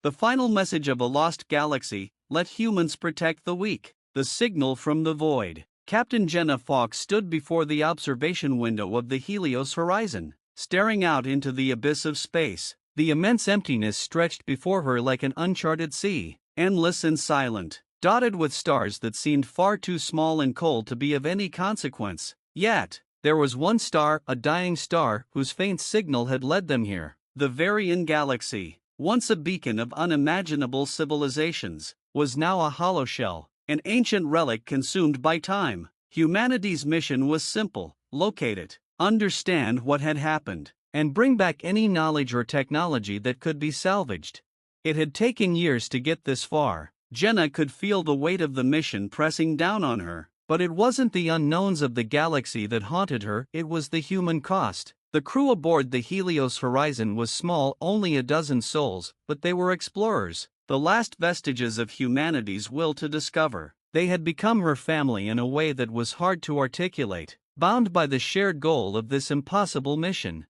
The final message of a lost galaxy: let humans protect the weak. The signal from the void. Captain Jenna Fox stood before the observation window of the Helios horizon, staring out into the abyss of space. The immense emptiness stretched before her like an uncharted sea, endless and silent, dotted with stars that seemed far too small and cold to be of any consequence. Yet, there was one star, a dying star, whose faint signal had led them here. The Varian Galaxy, once a beacon of unimaginable civilizations, was now a hollow shell, an ancient relic consumed by time. Humanity's mission was simple: locate it, understand what had happened, and bring back any knowledge or technology that could be salvaged. It had taken years to get this far. Jenna could feel the weight of the mission pressing down on her, but it wasn't the unknowns of the galaxy that haunted her, it was the human cost. The crew aboard the Helios Horizon was small, only a dozen souls, but they were explorers, the last vestiges of humanity's will to discover. They had become her family in a way that was hard to articulate, bound by the shared goal of this impossible mission.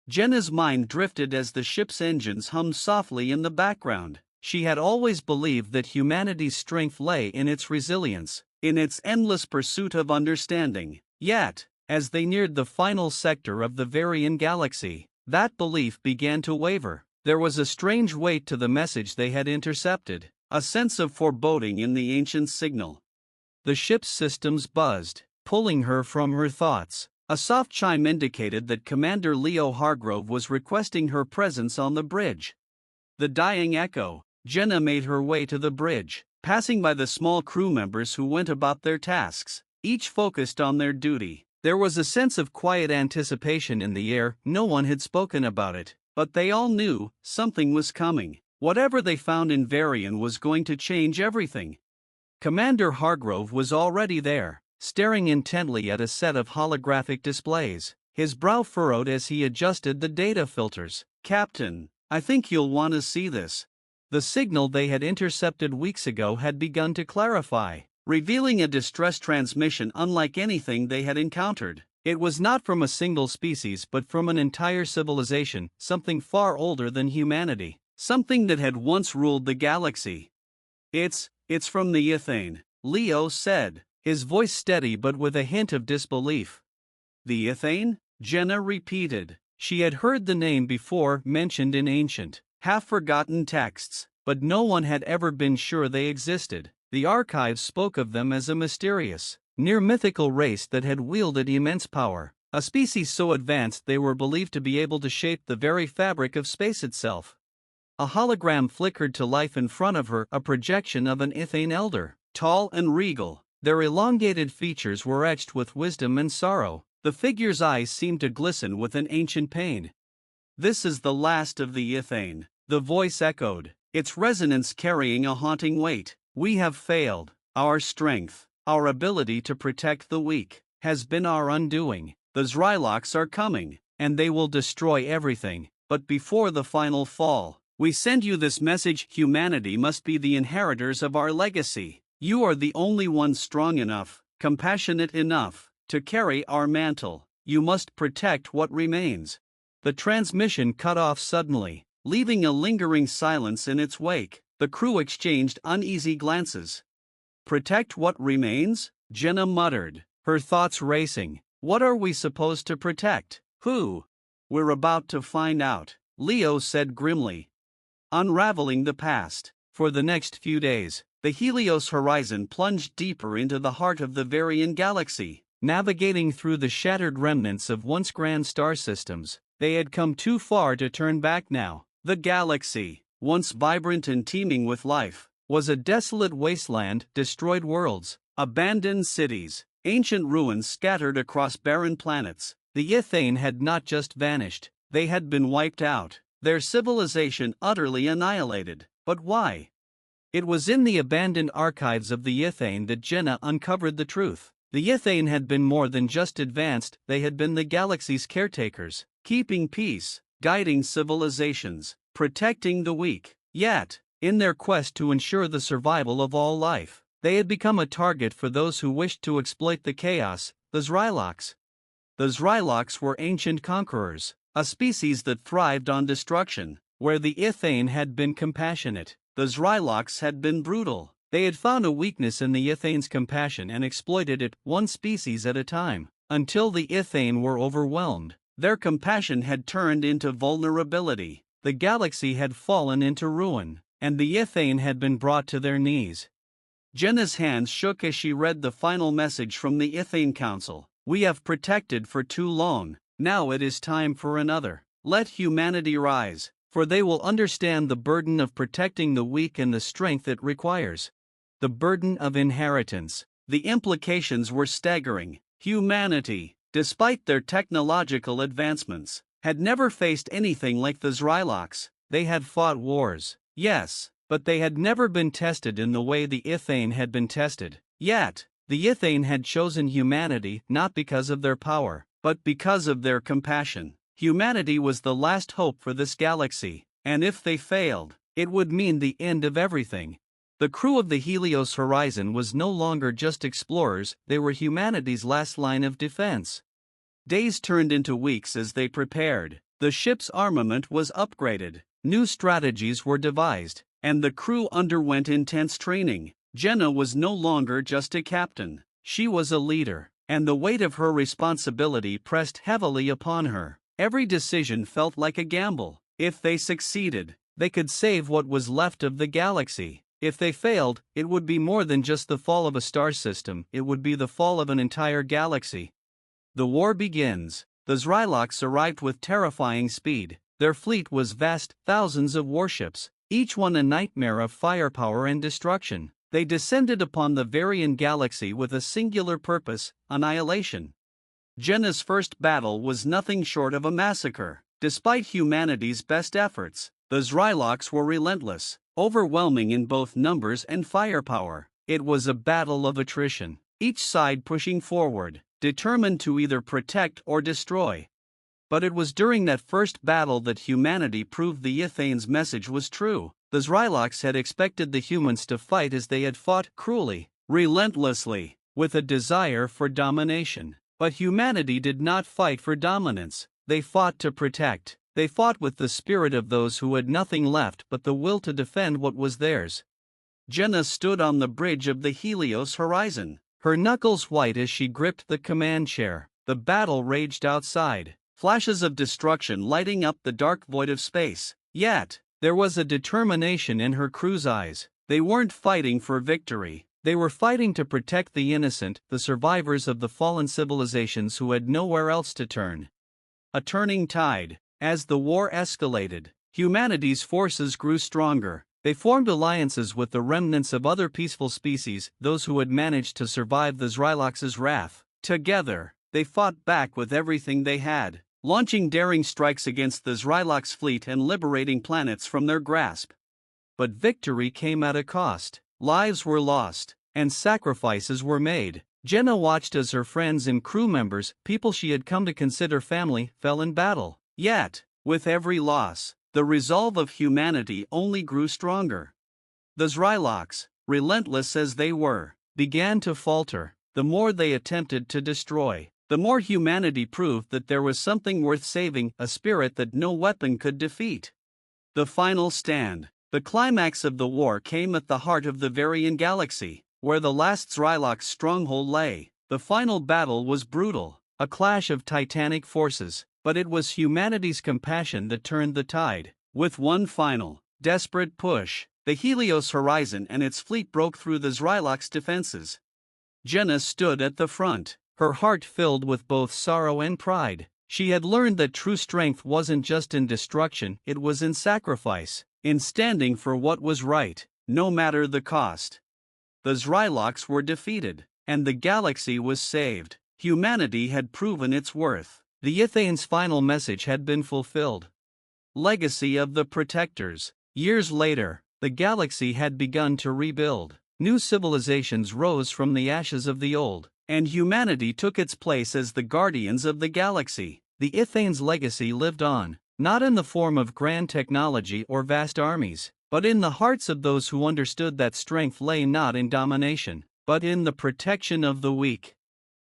Jenna's mind drifted as the ship's engines hummed softly in the background. She had always believed that humanity's strength lay in its resilience, in its endless pursuit of understanding. Yet, as they neared the final sector of the Varian Galaxy, that belief began to waver. There was a strange weight to the message they had intercepted, a sense of foreboding in the ancient signal. The ship's systems buzzed, pulling her from her thoughts. A soft chime indicated that Commander Leo Hargrove was requesting her presence on the bridge. The dying echo. Jenna made her way to the bridge, passing by the small crew members who went about their tasks, each focused on their duty. There was a sense of quiet anticipation in the air. No one had spoken about it, but they all knew something was coming. Whatever they found in Varian was going to change everything. Commander Hargrove was already there, staring intently at a set of holographic displays, his brow furrowed as he adjusted the data filters. "Captain, I think you'll want to see this." The signal they had intercepted weeks ago had begun to clarify, revealing a distress transmission unlike anything they had encountered. It was not from a single species but from an entire civilization, something far older than humanity, something that had once ruled the galaxy. It's from the Ithane," Leo said, his voice steady but with a hint of disbelief. "The Ithane?" Jenna repeated. She had heard the name before, mentioned in ancient, half-forgotten texts, but no one had ever been sure they existed. The archives spoke of them as a mysterious, near-mythical race that had wielded immense power, a species so advanced they were believed to be able to shape the very fabric of space itself. A hologram flickered to life in front of her, a projection of an Ithane elder, tall and regal. Their elongated features were etched with wisdom and sorrow. The figure's eyes seemed to glisten with an ancient pain. "This is the last of the Ithane," the voice echoed, its resonance carrying a haunting weight. "We have failed. Our strength, our ability to protect the weak, has been our undoing. The Zryloks are coming, and they will destroy everything. But before the final fall, we send you this message: humanity must be the inheritors of our legacy. You are the only ones strong enough, compassionate enough, to carry our mantle. You must protect what remains." The transmission cut off suddenly, leaving a lingering silence in its wake. The crew exchanged uneasy glances. "Protect what remains?" Jenna muttered, her thoughts racing. "What are we supposed to protect? Who?" "We're about to find out," Leo said grimly. Unraveling the past. For the next few days, the Helios horizon plunged deeper into the heart of the Varian Galaxy, navigating through the shattered remnants of once grand star systems. They had come too far to turn back now. The galaxy, once vibrant and teeming with life, was a desolate wasteland, destroyed worlds, abandoned cities, ancient ruins scattered across barren planets. The Ithane had not just vanished, they had been wiped out, their civilization utterly annihilated. But why? It was in the abandoned archives of the Ithane that Jenna uncovered the truth. The Ithane had been more than just advanced, they had been the galaxy's caretakers, keeping peace, guiding civilizations, protecting the weak. Yet, in their quest to ensure the survival of all life, they had become a target for those who wished to exploit the chaos: the Zryloks. The Zryloks were ancient conquerors, a species that thrived on destruction. Where the Ithane had been compassionate, the Zryloks had been brutal. They had found a weakness in the Ithane's compassion and exploited it, one species at a time, until the Ithane were overwhelmed. Their compassion had turned into vulnerability. The galaxy had fallen into ruin, and the Ithane had been brought to their knees. Jenna's hands shook as she read the final message from the Ithane Council. We have protected for too long, now it is time for another. Let humanity rise, for they will understand the burden of protecting the weak and the strength it requires. The burden of inheritance. The implications were staggering. Humanity, despite their technological advancements, had never faced anything like the Zryloks. They had fought wars, yes, but they had never been tested in the way the Ithane had been tested. Yet, the Ithane had chosen humanity not because of their power, but because of their compassion. Humanity was the last hope for this galaxy, and if they failed, it would mean the end of everything. The crew of the Helios Horizon was no longer just explorers, they were humanity's last line of defense. Days turned into weeks as they prepared. The ship's armament was upgraded, new strategies were devised, and the crew underwent intense training. Jenna was no longer just a captain, she was a leader, and the weight of her responsibility pressed heavily upon her. Every decision felt like a gamble. If they succeeded, they could save what was left of the galaxy. If they failed, it would be more than just the fall of a star system, it would be the fall of an entire galaxy. The war begins. The Zryloks arrived with terrifying speed. Their fleet was vast, thousands of warships, each one a nightmare of firepower and destruction. They descended upon the Varian galaxy with a singular purpose: annihilation. Jenna's first battle was nothing short of a massacre. Despite humanity's best efforts, the Zryloks were relentless, overwhelming in both numbers and firepower. It was a battle of attrition, each side pushing forward, determined to either protect or destroy. But it was during that first battle that humanity proved the Ithane's message was true. The Zryloks had expected the humans to fight as they had fought, cruelly, relentlessly, with a desire for domination. But humanity did not fight for dominance, they fought to protect. They fought with the spirit of those who had nothing left but the will to defend what was theirs. Jenna stood on the bridge of the Helios Horizon, her knuckles white as she gripped the command chair. The battle raged outside, flashes of destruction lighting up the dark void of space. Yet, there was a determination in her crew's eyes. They weren't fighting for victory, they were fighting to protect the innocent, the survivors of the fallen civilizations who had nowhere else to turn. A turning tide. As the war escalated, humanity's forces grew stronger. They formed alliances with the remnants of other peaceful species, those who had managed to survive the Zryloks' wrath. Together, they fought back with everything they had, launching daring strikes against the Zryloks' fleet and liberating planets from their grasp. But victory came at a cost. Lives were lost, and sacrifices were made. Jenna watched as her friends and crew members, people she had come to consider family, fell in battle. Yet, with every loss, the resolve of humanity only grew stronger. The Zryloks, relentless as they were, began to falter. The more they attempted to destroy, the more humanity proved that there was something worth saving, a spirit that no weapon could defeat. The final stand. The climax of the war came at the heart of the Varian galaxy, where the last Zryloks stronghold lay. The final battle was brutal, a clash of titanic forces. But it was humanity's compassion that turned the tide. With one final, desperate push, the Helios Horizon and its fleet broke through the Zryloks' defenses. Jenna stood at the front, her heart filled with both sorrow and pride. She had learned that true strength wasn't just in destruction, it was in sacrifice, in standing for what was right, no matter the cost. The Zryloks were defeated, and the galaxy was saved. Humanity had proven its worth. The Ithane's final message had been fulfilled. Legacy of the Protectors. Years later, the galaxy had begun to rebuild. New civilizations rose from the ashes of the old, and humanity took its place as the guardians of the galaxy. The Ithane's legacy lived on, not in the form of grand technology or vast armies, but in the hearts of those who understood that strength lay not in domination, but in the protection of the weak.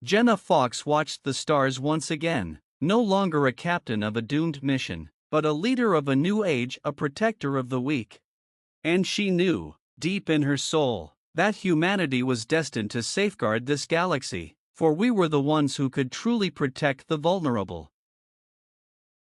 Jenna Fox watched the stars once again, no longer a captain of a doomed mission, but a leader of a new age, a protector of the weak. And she knew, deep in her soul, that humanity was destined to safeguard this galaxy, for we were the ones who could truly protect the vulnerable.